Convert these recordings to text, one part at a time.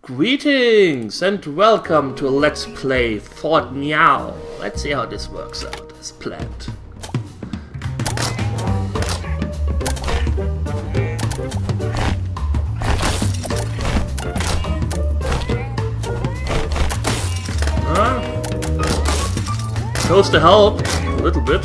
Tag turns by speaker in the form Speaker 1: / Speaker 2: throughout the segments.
Speaker 1: Greetings and welcome to Let's Play Fort Meow. Let's see how this works out as planned. Goes to help a little bit.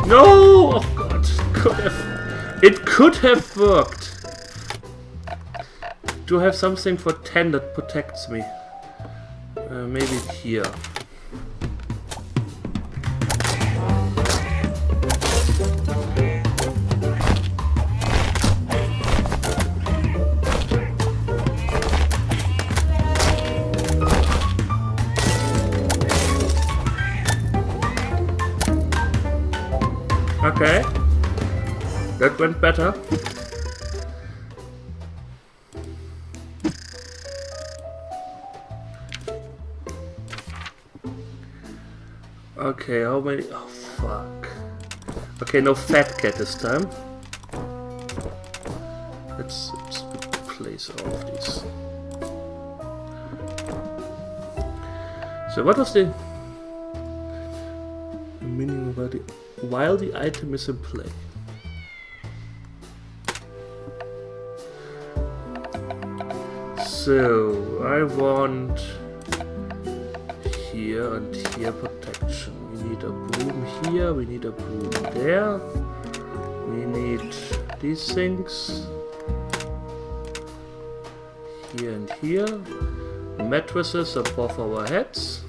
Speaker 1: No! Oh god, it could have worked. Do I have something for 10 that protects me? Maybe here. Okay. That went better. Okay, how many? Oh, fuck. Okay, no fat cat this time. Let's replace all of these. So, what was the meaning about it? While the item is in play. So, I want here and here protection. We need a broom here, we need a broom there. We need these things here and here. Mattresses above our heads.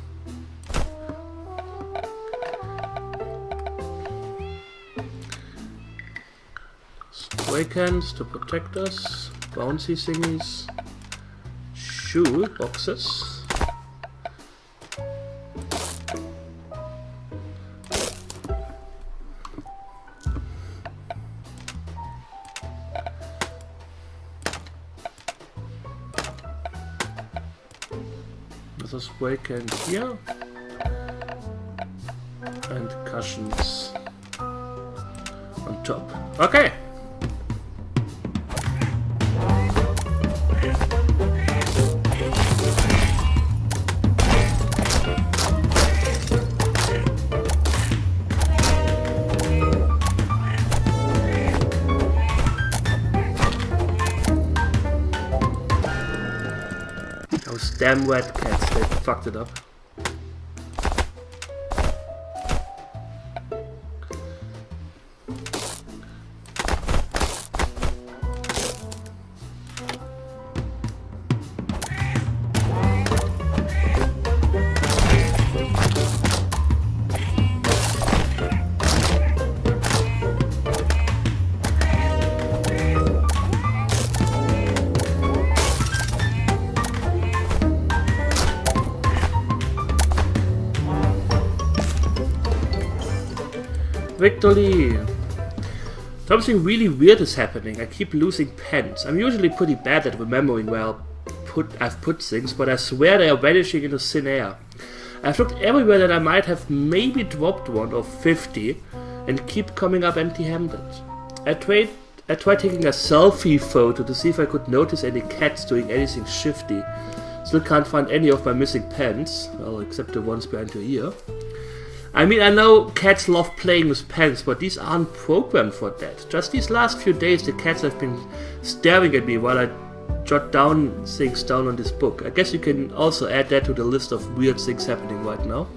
Speaker 1: Spray cans to protect us. Bouncy thingies. Shoe boxes. There's a spray can here. And cushions on top. Okay! Those damn wet cats, they fucked it up. Victory! Something really weird is happening. I keep losing pens. I'm usually pretty bad at remembering where I've put things, but I swear they are vanishing into thin air. I've looked everywhere that I might have maybe dropped one or 50 and keep coming up empty-handed. I tried taking a selfie photo to see if I could notice any cats doing anything shifty. Still can't find any of my missing pens, well, except the ones behind your ear. I mean, I know cats love playing with pens, but these aren't programmed for that. Just these last few days, the cats have been staring at me while I jot down things down on this book. I guess you can also add that to the list of weird things happening right now.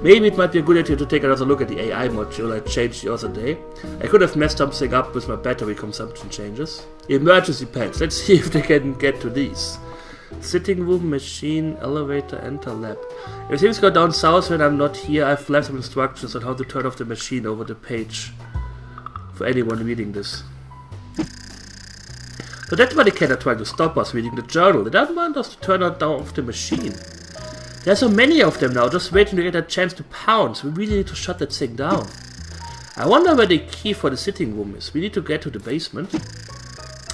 Speaker 1: Maybe it might be a good idea to take another look at the AI module I changed the other day. I could have messed something up with my battery consumption changes. Emergency pens, let's see if they can get to these. Sitting room, machine, elevator, enter, lab. If things go down south when I'm not here, I've left some instructions on how to turn off the machine over the page. For anyone reading this. So that's why the cat are trying to stop us reading the journal. They don't want us to turn off the machine. There are so many of them now, just waiting to get a chance to pounce. We really need to shut that thing down. I wonder where the key for the sitting room is. We need to get to the basement.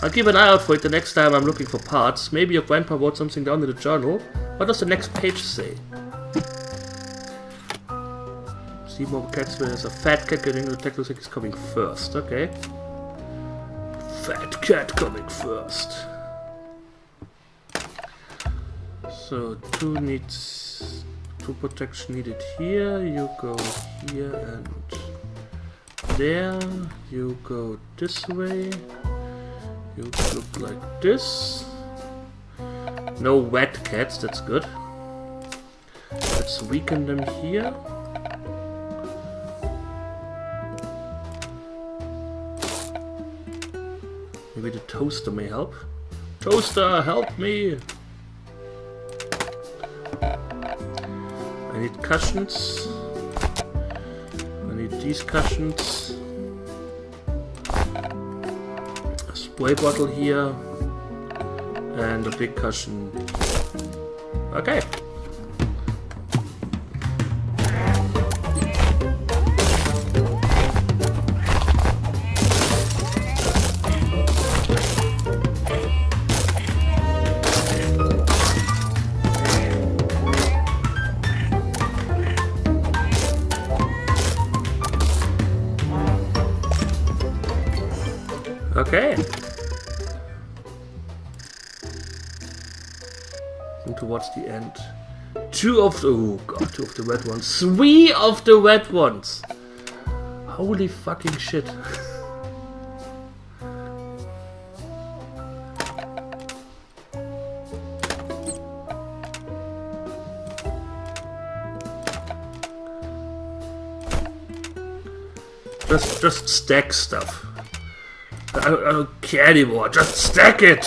Speaker 1: I'll keep an eye out for it the next time I'm looking for parts. Maybe your grandpa wrote something down in the journal. What does the next page say? See more cats where there's a fat cat getting attacked. Looks like he's coming first. Okay. Fat cat coming first. So 2 protection needed here. You go here and there. You go this way. You look like this. No wet cats, that's good. Let's weaken them here. Maybe the toaster may help. Toaster, help me! I need cushions. I need these cushions. A spray bottle here. And a big cushion. Okay. Okay. And towards the end. 2 of the... Oh god, 2 of the red ones. 3 of the red ones! Holy fucking shit. Just stack stuff. I don't care anymore, just stack it!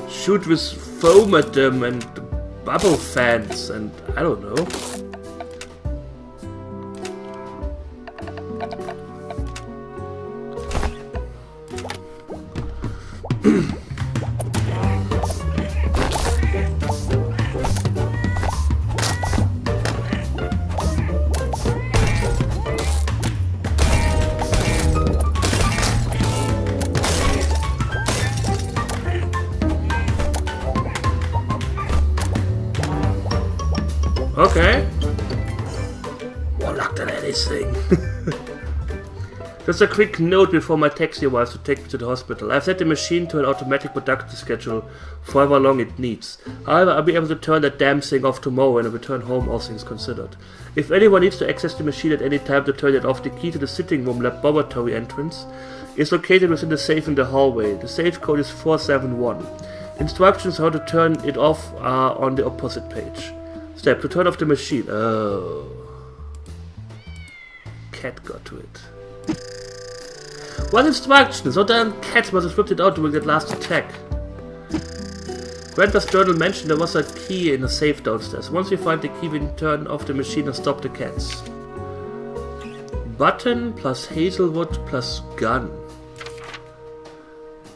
Speaker 1: Shoot with foam at them and bubble fans and I don't know. Okay. More luck than anything. Just a quick note before my taxi arrives to take me to the hospital. I've set the machine to an automatic production schedule for however long it needs. However, I'll be able to turn that damn thing off tomorrow when I return home, all things considered. If anyone needs to access the machine at any time to turn it off, the key to the sitting room laboratory entrance is located within the safe in the hallway. The safe code is 471. The instructions how to turn it off are on the opposite page. Step to turn off the machine. Oh. Cat got to it. What instructions? What damn cat must have ripped it out during that last attack? Grandpa's journal mentioned there was a key in a safe downstairs. Once we find the key, we can turn off the machine and stop the cats. Button plus Hazelwood plus gun.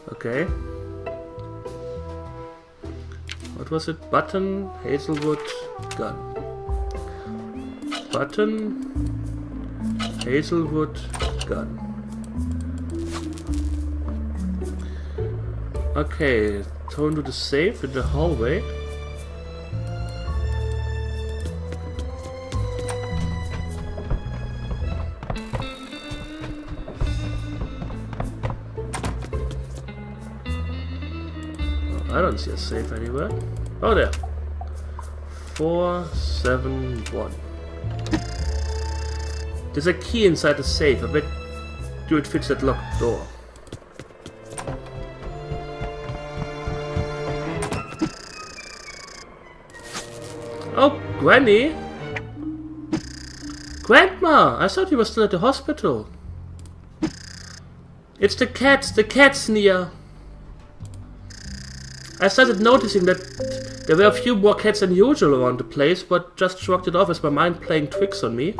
Speaker 1: Okay. What was it? Button, Hazelwood, gun. Button, Hazelwood, gun. Okay, turn to the safe in the hallway. I don't see a safe anywhere. Oh, there. 471. There's a key inside the safe. I bet you it fits that locked door. Oh, Granny! Grandma! I thought you were still at the hospital. It's the cats, Nia. I started noticing that there were a few more cats than usual around the place, but just shrugged it off as my mind playing tricks on me.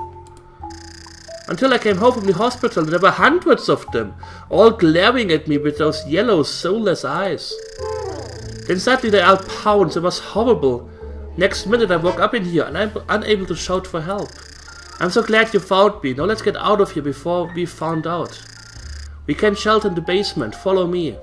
Speaker 1: Until I came home from the hospital, there were hundreds of them, all glaring at me with those yellow, soulless eyes. Then suddenly they all pounced. It was horrible. Next minute I woke up in here, and I'm unable to shout for help. I'm so glad you found me. Now let's get out of here before we found out. We can shelter in the basement. Follow me.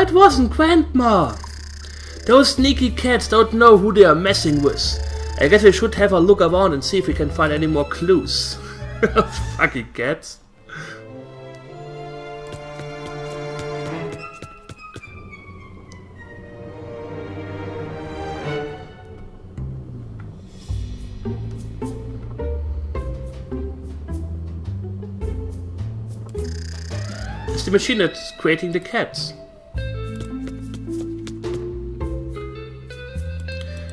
Speaker 1: That wasn't Grandma! Those sneaky cats don't know who they are messing with. I guess we should have a look around and see if we can find any more clues. Fucking cats. It's the machine that's creating the cats.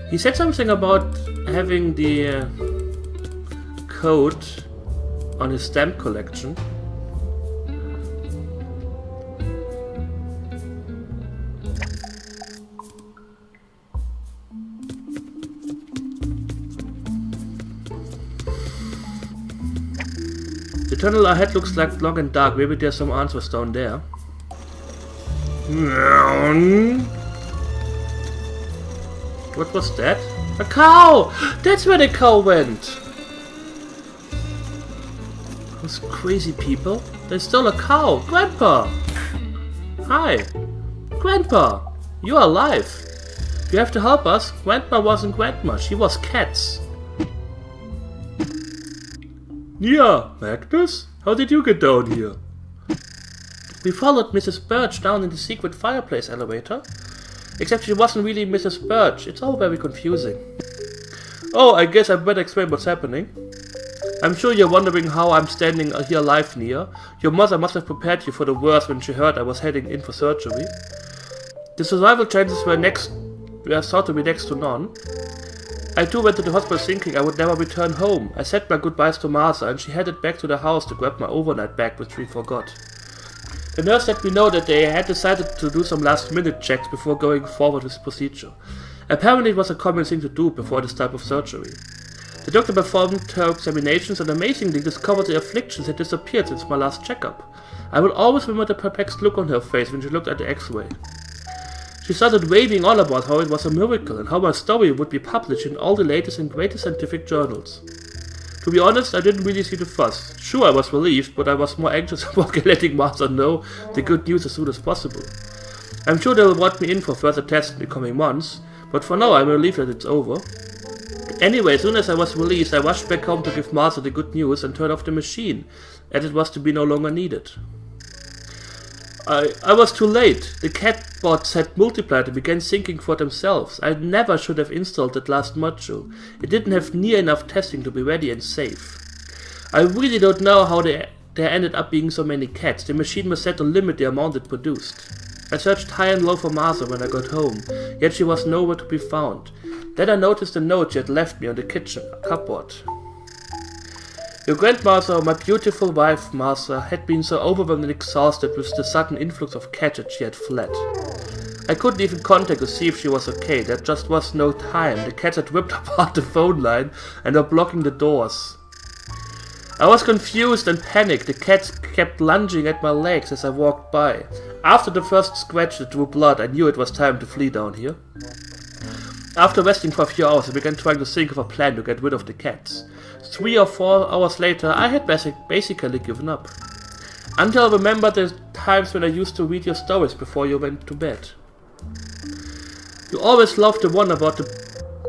Speaker 1: He said something about having the code on his stamp collection. The tunnel ahead looks like long and dark. Maybe there's some answers down there. What was that? A cow! That's where the cow went! Those crazy people. They stole a cow! Grandpa! Hi! Grandpa! You're alive! You have to help us. Grandma wasn't Grandma. She was cats. Yeah, Magnus? How did you get down here? We followed Mrs. Birch down in the secret fireplace elevator. Except she wasn't really Mrs. Birch. It's all very confusing. Oh, I guess I better explain what's happening. I'm sure you're wondering how I'm standing here alive, Nia. Your mother must have prepared you for the worst when she heard I was heading in for surgery. The survival chances were thought to be next to none. I too went to the hospital thinking I would never return home. I said my goodbyes to Martha and she headed back to the house to grab my overnight bag, which we forgot. The nurse let me know that they had decided to do some last-minute checks before going forward with the procedure. Apparently it was a common thing to do before this type of surgery. The doctor performed her examinations and amazingly discovered the afflictions had disappeared since my last checkup. I will always remember the perplexed look on her face when she looked at the x-ray. She started raving all about how it was a miracle and how my story would be published in all the latest and greatest scientific journals. To be honest, I didn't really see the fuss. Sure, I was relieved, but I was more anxious about letting Martha know the good news as soon as possible. I'm sure they will want me in for further tests in the coming months, but for now I'm relieved that it's over. Anyway, as soon as I was released, I rushed back home to give Martha the good news and turn off the machine, as it was to be no longer needed. I was too late. The cat bots had multiplied and began thinking for themselves. I never should have installed that last module. It didn't have near enough testing to be ready and safe. I really don't know how there ended up being so many cats. The machine was set to limit the amount it produced. I searched high and low for Martha when I got home, yet she was nowhere to be found. Then I noticed a note she had left me on the kitchen cupboard. Your grandmother, my beautiful wife Martha, had been so overwhelmed and exhausted with the sudden influx of cats that she had fled. I couldn't even contact to see if she was okay. There just was no time. The cats had ripped apart the phone line and were blocking the doors. I was confused and panicked. The cats kept lunging at my legs as I walked by. After the first scratch that drew blood, I knew it was time to flee down here. After resting for a few hours, I began trying to think of a plan to get rid of the cats. 3 or 4 hours later, I had basically given up. Until I remembered the times when I used to read your stories before you went to bed. You always loved the one about the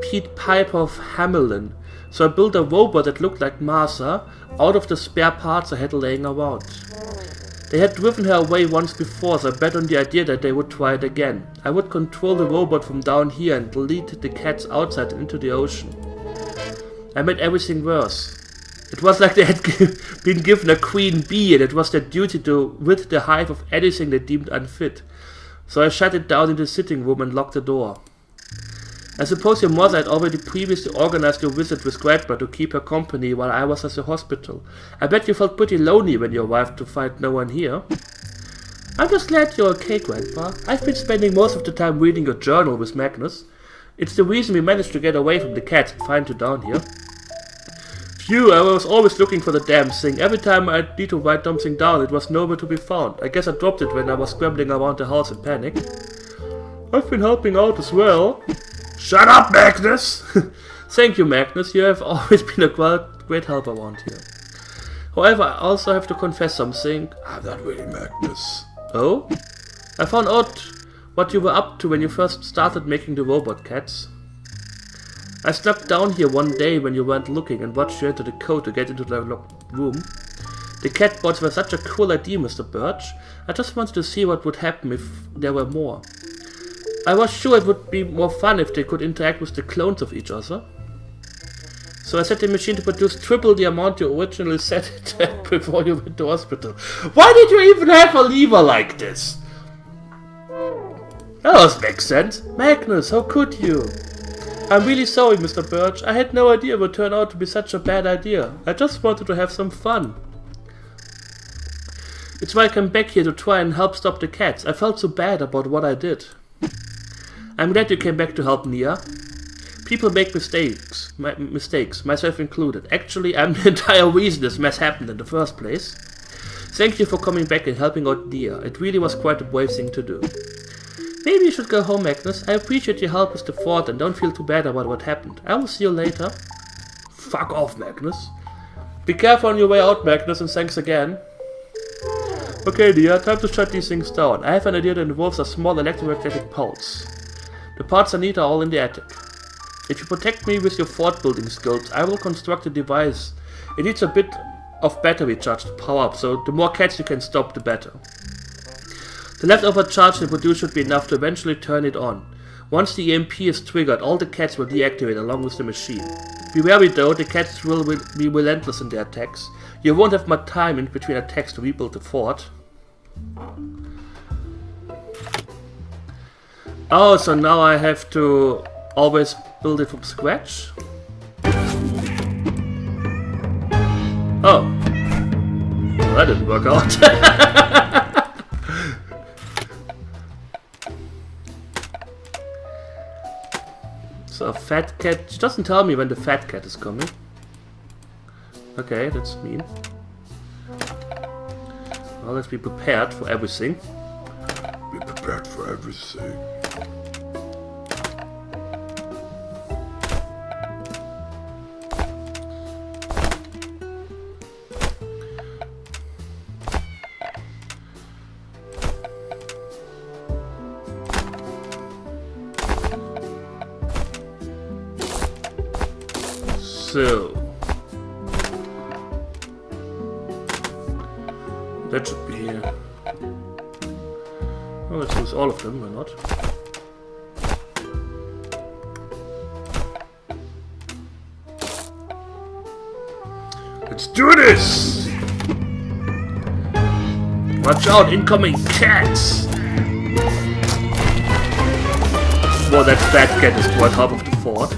Speaker 1: Pied Piper of Hamelin, so I built a robot that looked like Martha out of the spare parts I had laying around. They had driven her away once before, so I bet on the idea that they would try it again. I would control the robot from down here and lead the cats outside and into the ocean. I made everything worse. It was like they had been given a queen bee and it was their duty to rid the hive of anything they deemed unfit. So I shut it down in the sitting room and locked the door. I suppose your mother had already previously organized your visit with Grandma to keep her company while I was at the hospital. I bet you felt pretty lonely when you arrived to find no one here. I'm just glad you're okay, Grandpa. I've been spending most of the time reading your journal with Magnus. It's the reason we managed to get away from the cats and find you down here. Phew, I was always looking for the damn thing. Every time I'd need to write something down, it was nowhere to be found. I guess I dropped it when I was scrambling around the house in panic. I've been helping out as well. Shut up, Magnus! Thank you, Magnus. You have always been a great help around here. However, I also have to confess something. I'm not really Magnus. Oh? I found out what you were up to when you first started making the robot cats. I snuck down here one day when you weren't looking and watched you enter the code to get into the locked room. The cat bots were such a cool idea, Mr. Birch. I just wanted to see what would happen if there were more. I was sure it would be more fun if they could interact with the clones of each other. So I set the machine to produce triple the amount you originally set it at before you went to hospital. Why did you even have a lever like this? That doesn't make sense. Magnus, how could you? I'm really sorry, Mr. Birch. I had no idea it would turn out to be such a bad idea. I just wanted to have some fun. It's why I came back here to try and help stop the cats. I felt so bad about what I did. I'm glad you came back to help, Nia. People make mistakes, myself included. Actually, I'm the entire reason this mess happened in the first place. Thank you for coming back and helping out Nia. It really was quite a brave thing to do. Maybe you should go home, Magnus. I appreciate your help with the fort and don't feel too bad about what happened. I will see you later. Fuck off, Magnus. Be careful on your way out, Magnus, and thanks again. Okay, Nia, time to shut these things down. I have an idea that involves a small electromagnetic pulse. The parts I need are all in the attic. If you protect me with your fort building skills, I will construct a device. It needs a bit of battery charge to power up, so the more cats you can stop, the better. The leftover charge they produce should be enough to eventually turn it on. Once the EMP is triggered, all the cats will deactivate along with the machine. Be wary though, the cats will be relentless in their attacks. You won't have much time in between attacks to rebuild the fort. Oh, so now I have to always build it from scratch? Oh. Well, that didn't work out. So a fat cat... She doesn't tell me when the fat cat is coming. Okay, that's mean. Well, let's be prepared for everything. Be prepared for everything. So that should be here. Well, let's use all of them, why not? Let's do this! Watch out, incoming cats! Well, that fat cat is quite half of the fort.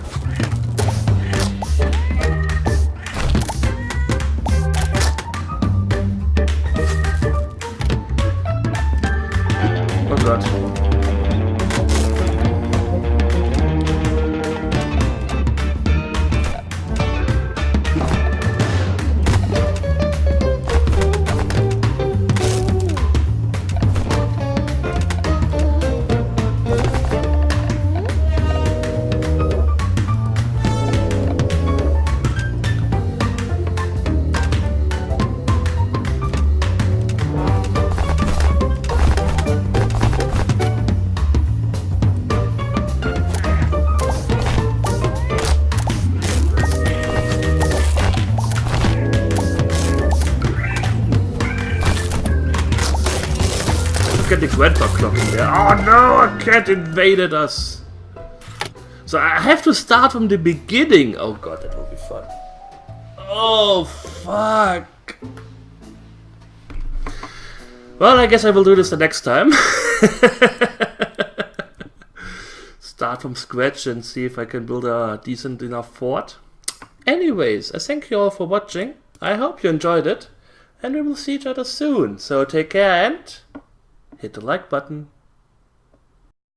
Speaker 1: Get the grandpa clock in there. Oh no, a cat invaded us. So I have to start from the beginning. Oh god, that will be fun. Oh fuck. Well, I guess I will do this the next time. Start from scratch and see if I can build a decent enough fort. Anyways, I thank you all for watching. I hope you enjoyed it. And we will see each other soon. So take care and... hit the like button.